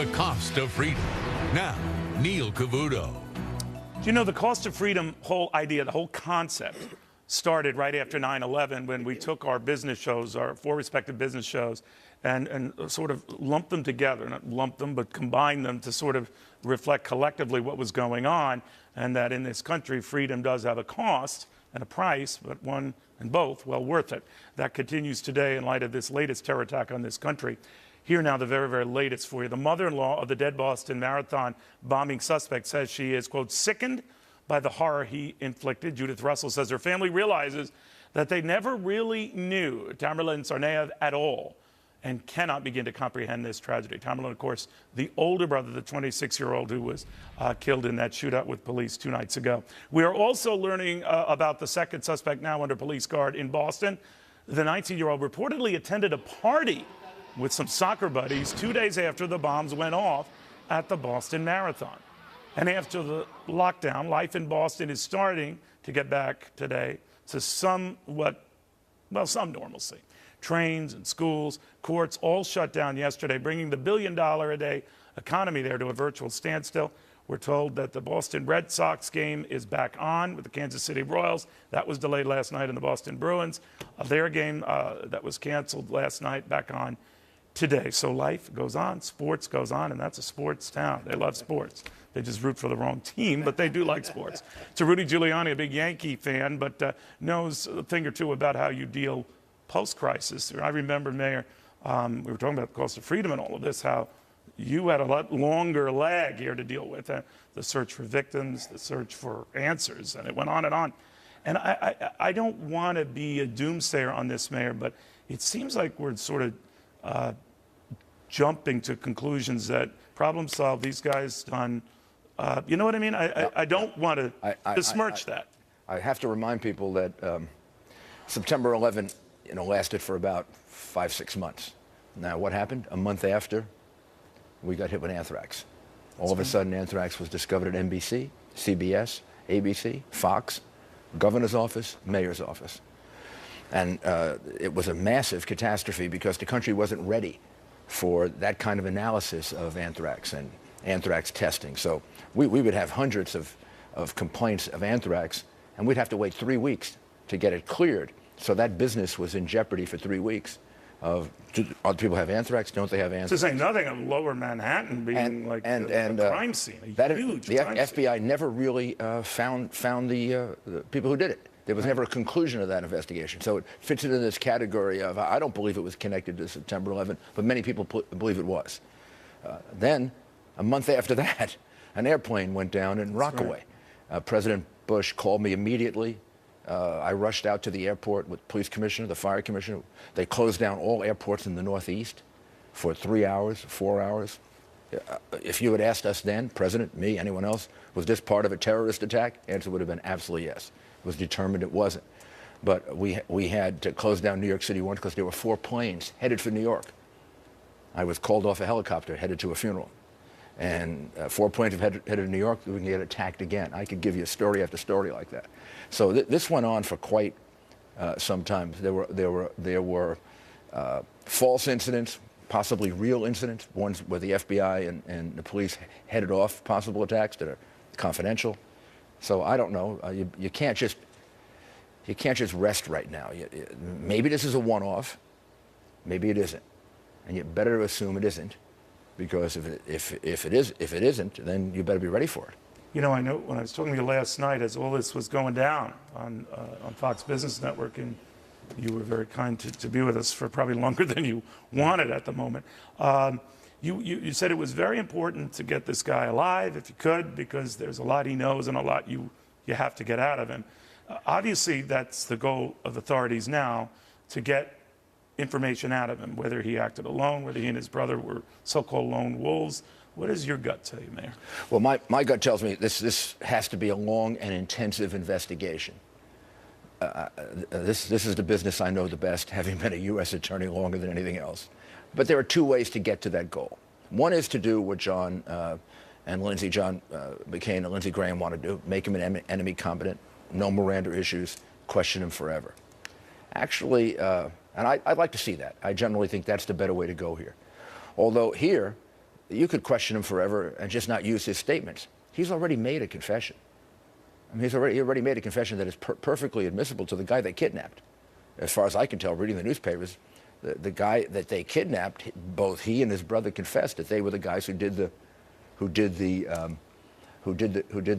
The Cost of Freedom. Now, Neil Cavuto. Do you know the cost of freedom whole idea, the whole concept started right after 9/11 when we took our business shows, our four respective business shows, and sort of lumped them together, not lumped them, but combined them to sort of reflect collectively what was going on, and that in this country, freedom does have a cost and a price, but one and both well worth it. That continues today in light of this latest terror attack on this country. Here now, the very, very latest for you. The mother-in-law of the dead Boston Marathon bombing suspect says she is, quote, sickened by the horror he inflicted. Judith Russell says her family realizes that they never really knew Tamerlan Tsarnaev at all and cannot begin to comprehend this tragedy. Tamerlan, of course, the older brother, the 26-year-old who was killed in that shootout with police 2 nights ago. We are also learning about the second suspect now under police guard in Boston. The 19-year-old reportedly attended a party with some soccer buddies 2 days after the bombs went off at the Boston Marathon. And after the lockdown, life in Boston is starting to get back today to some normalcy. Trains and schools, courts all shut down yesterday, bringing the billion-dollar-a-day economy there to a virtual standstill. We're told that the Boston Red Sox game is back on with the Kansas City Royals. That was delayed last night, in the Boston Bruins. Their game that was canceled last night, back on today. So life goes on, sports goes on, and that's a sports town. They love sports. They just root for the wrong team, but they do like sports. To Rudy Giuliani, a big Yankee fan, but knows a thing or two about how you deal post-crisis. I remember, Mayor, we were talking about the cost of freedom and all of this, how you had a lot longer lag here to deal with, the search for victims, the search for answers, and it went on and on. And I don't want to be a doomsayer on this, Mayor, but it seems like we're sort of jumping to conclusions that problem solved, these guys done. You know what I mean? I don't want to besmirch that. I have to remind people that September 11, lasted for about 5-6 months. Now, what happened? A month after, we got hit with anthrax. All of a sudden, anthrax was discovered at NBC, CBS, ABC, Fox, governor's office, mayor's office. And it was a massive catastrophe because the country wasn't ready for that kind of analysis of anthrax and anthrax testing. So we would have hundreds of complaints of anthrax, and we'd have to wait 3 weeks to get it cleared. So that business was in jeopardy for 3 weeks. Do other people have anthrax? Don't they have anthrax? To say nothing of Lower Manhattan being a crime scene, huge the crime FBI scene. never really found the people who did it. There was never a conclusion of that investigation. So it fits into this category of, I don't believe it was connected to September 11, but many people believe it was. Then, a month after that, an airplane went down in Rockaway. Right. President Bush called me immediately. I rushed out to the airport with the police commissioner, the fire commissioner. They closed down all airports in the Northeast for 3 hours, 4 hours. If you had asked us then, President, me, anyone else, was this part of a terrorist attack? Answer would have been absolutely yes. It was determined it wasn't. But we had to close down New York City once because there were 4 planes headed for New York. I was called off a helicopter headed to a funeral. And 4 planes headed to New York, we can get attacked again. I could give you story after story like that. So this went on for quite some time. There were false incidents, possibly real incidents, ones where the FBI and the police headed off possible attacks that are confidential. So I don't know. You can't just rest right now. Maybe this is a one-off. Maybe it isn't, and you better assume it isn't, because if it isn't, then you better be ready for it. You know, I know when I was talking to you last night, as all this was going down on Fox Business Network, and you were very kind to be with us for probably longer than you wanted at the moment. You said it was very important to get this guy alive, if you could, because there's a lot he knows and a lot you have to get out of him. Obviously, that's the goal of authorities now, to get information out of him, whether he acted alone, whether he and his brother were so-called lone wolves. What does your gut tell you, Mayor? Well, my gut tells me this has to be a long and intensive investigation. This is the business I know the best, having been a U.S. attorney longer than anything else. But there are 2 ways to get to that goal. One is to do what John McCain and Lindsey Graham want to do, make him an enemy competent, no Miranda issues, question him forever. Actually, and I'd like to see that. I generally think that's the better way to go here. Although here, you could question him forever and just not use his statements. He's already made a confession. I mean, he already made a confession that is perfectly admissible to the guy they kidnapped. As far as I can tell, reading the newspapers, the guy that they kidnapped, both he and his brother confessed that they were the guys who did the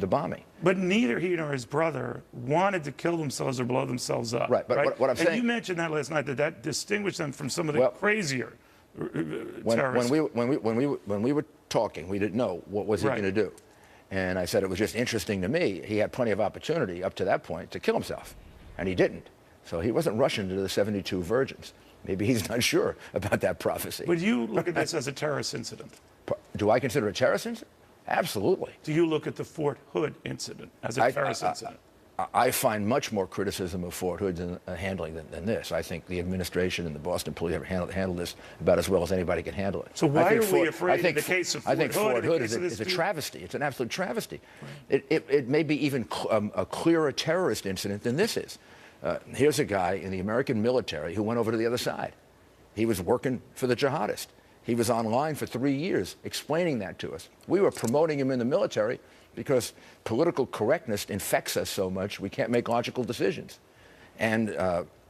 bombing. But neither he nor his brother wanted to kill themselves or blow themselves up. Right, but right? What I'm saying... And you mentioned that last night, that distinguished them from some of the crazier terrorists. When we were talking, we didn't know what was he going to do. And I said it was just interesting to me. He had plenty of opportunity up to that point to kill himself, and he didn't. So he wasn't rushing to the 72 virgins. Maybe he's not sure about that prophecy. But you look at this as a terrorist incident. Do I consider it a terrorist incident? Absolutely. Do you look at the Fort Hood incident as a terrorist incident? I find much more criticism of Fort Hood's handling than this. I think the administration and the Boston police have handled this about as well as anybody can handle it. So why are we afraid in the case of Fort Hood? I think Fort Hood is a travesty. It's an absolute travesty. Right. It may be even a clearer terrorist incident than this is. Here's a guy in the American military who went over to the other side. He was working for the jihadists. He was online for 3 years explaining that to us. We were promoting him in the military because political correctness infects us so much we can't make logical decisions. And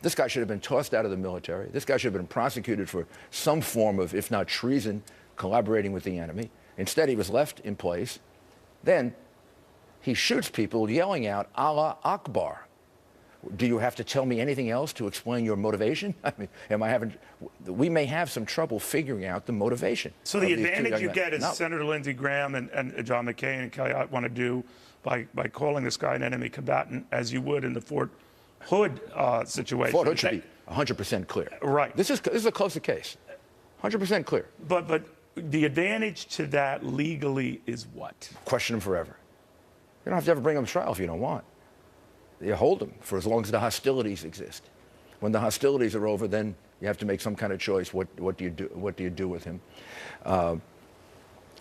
this guy should have been tossed out of the military. This guy should have been prosecuted for some form of, if not treason, collaborating with the enemy. Instead, he was left in place. Then he shoots people yelling out, Allah Akbar. Do you have to tell me anything else to explain your motivation? I mean, we may have some trouble figuring out the motivation. So the advantage you get is Senator Lindsey Graham and John McCain and Kelly want to do by calling this guy an enemy combatant, as you would in the Fort Hood situation. Fort Hood should be 100% clear. Right. This is a closer case. 100% clear. But the advantage to that legally is what? Question him forever. You don't have to ever bring him to trial if you don't want. You hold him for as long as the hostilities exist. When the hostilities are over, then you have to make some kind of choice. What do you do with him?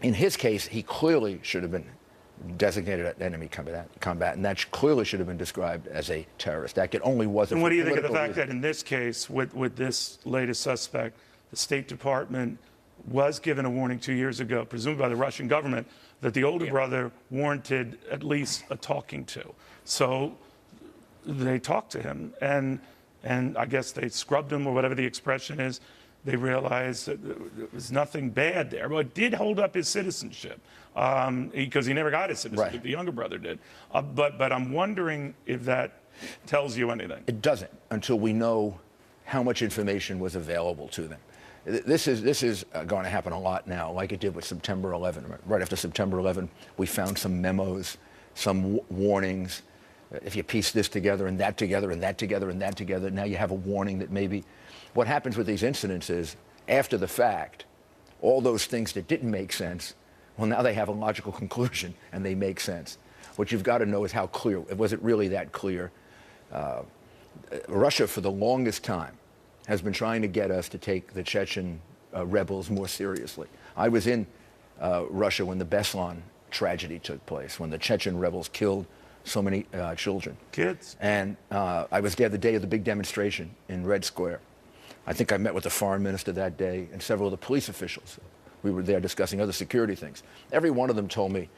In his case, he clearly should have been designated an enemy combatant, and that clearly should have been described as a terrorist act. It only wasn't. And what do you think of the fact that in this case, with this latest suspect, the State Department was given a warning 2 years ago, presumably by the Russian government, that the older brother warranted at least a talking to. So they talked to him, and I guess they scrubbed him, or whatever the expression is. They realized that there was nothing bad there. But it did hold up his citizenship, because he never got his citizenship. Right. The younger brother did. But I'm wondering if that tells you anything. It doesn't, until we know how much information was available to them. This is going to happen a lot now, like it did with September 11. Right after September 11, we found some memos, some warnings. If you piece this together and that together and that together and that together, now you have a warning that maybe what happens with these incidents is, after the fact, all those things that didn't make sense, well, now they have a logical conclusion and they make sense. What you've got to know is how clear. Was it really that clear? Russia, for the longest time, has been trying to get us to take the Chechen rebels more seriously. I was in Russia when the Beslan tragedy took place, when the Chechen rebels killed so many children. Kids. And I was there the day of the big demonstration in Red Square. I think I met with the foreign minister that day and several of the police officials. We were there discussing other security things. Every one of them told me,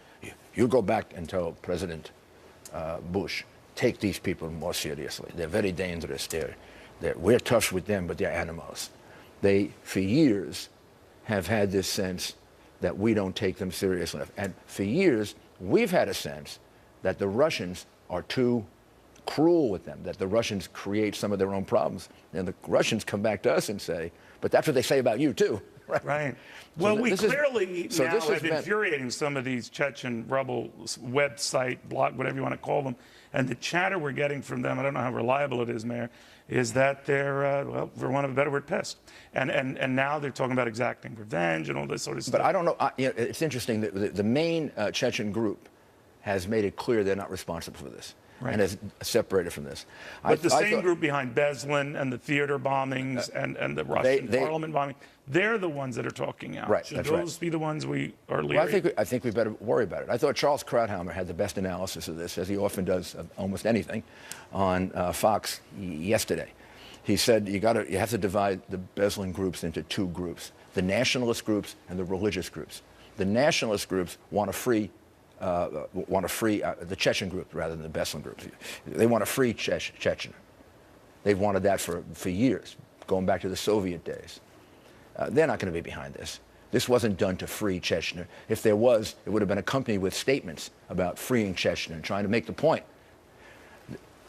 you go back and tell President Bush, take these people more seriously. They're very dangerous. We're tough with them, but they're animals. They, for years, have had this sense that we don't take them seriously enough. And for years, we've had a sense that the Russians are too cruel with them, that the Russians create some of their own problems. And the Russians come back to us and say, but that's what they say about you, too. Right. Well, we clearly now have infuriating some of these Chechen rebel website, blog, whatever you want to call them. And the chatter we're getting from them, I don't know how reliable it is, Mayor, is that they're, well, for want of a better word, pissed. And now they're talking about exacting revenge and all this sort of stuff. But I don't know. It's interesting that the main Chechen group has made it clear they're not responsible for this. Right. And has separated from this. But the same group behind Beslan and the theater bombings and the Russian parliament bombing, they're the ones that are talking out. Right, Should those be the ones we are leery? Well, I think we better worry about it. I thought Charles Krauthammer had the best analysis of this, as he often does of almost anything, on Fox yesterday. He said you have to divide the Beslan groups into two groups: the nationalist groups and the religious groups. The nationalist groups want to free the Chechen group rather than the Beslan groups. They want to free Chechnya. They've wanted that for years, going back to the Soviet days. They're not going to be behind this. This wasn't done to free Chechnya. If there was, it would have been accompanied with statements about freeing Chechnya and trying to make the point.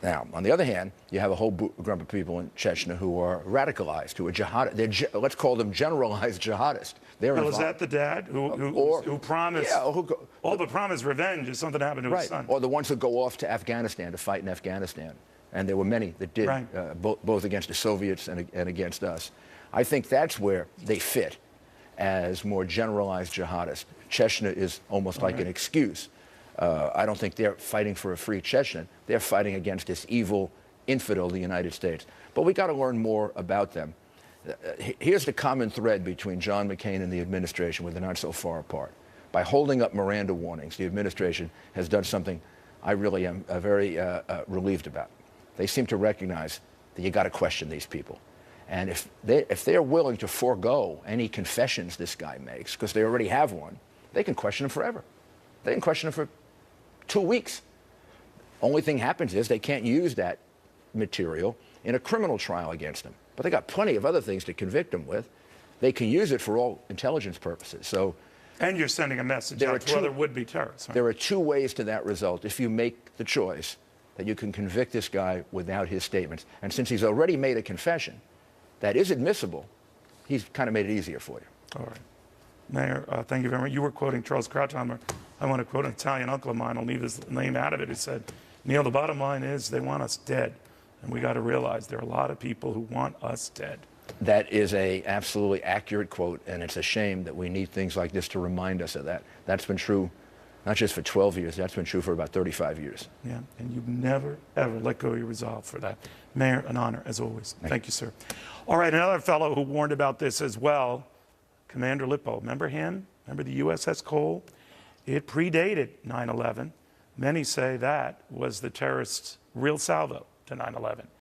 Now, on the other hand, you have a whole group of people in Chechnya who are radicalized, who are jihadists. Let's call them generalized jihadists. Well, is that the dad who promised? Yeah, all but promised revenge if something happened to his son. Or the ones who go off to Afghanistan to fight in Afghanistan. And there were many that did, both against the Soviets and against us. I think that's where they fit as more generalized jihadists. Chechnya is almost like an excuse. I don't think they're fighting for a free Chechen. They're fighting against this evil infidel, the United States. But we got to learn more about them. Here's the common thread between John McCain and the administration, where they're not so far apart. By holding up Miranda warnings, the administration has done something I really am very relieved about. They seem to recognize that you got to question these people. And if they're willing to forego any confessions this guy makes, because they already have one, they can question him forever. They can question him for 2 weeks. Only thing happens is they can't use that material in a criminal trial against him. But they got plenty of other things to convict him with. They can use it for all intelligence purposes. So, and you're sending a message out to other would-be terrorists. Right? There are two ways to that result if you make the choice that you can convict this guy without his statements. And since he's already made a confession that is admissible, he's kind of made it easier for you. All right. Mayor, thank you very much. You were quoting Charles Krauthammer. I want to quote an Italian uncle of mine. I'll leave his name out of it. Who said, Neil, the bottom line is they want us dead. And we got to realize there are a lot of people who want us dead. That is a absolutely accurate quote, and it's a shame that we need things like this to remind us of that. That's been true not just for 12 years, that's been true for about 35 years. Yeah, and you never, ever let go of your resolve for that. Mayor, an honor, as always. Thank you, sir. All right, another fellow who warned about this as well, Commander Lippo. Remember him? Remember the USS Cole? It predated 9/11. Many say that was the terrorists' real salvo to 9/11.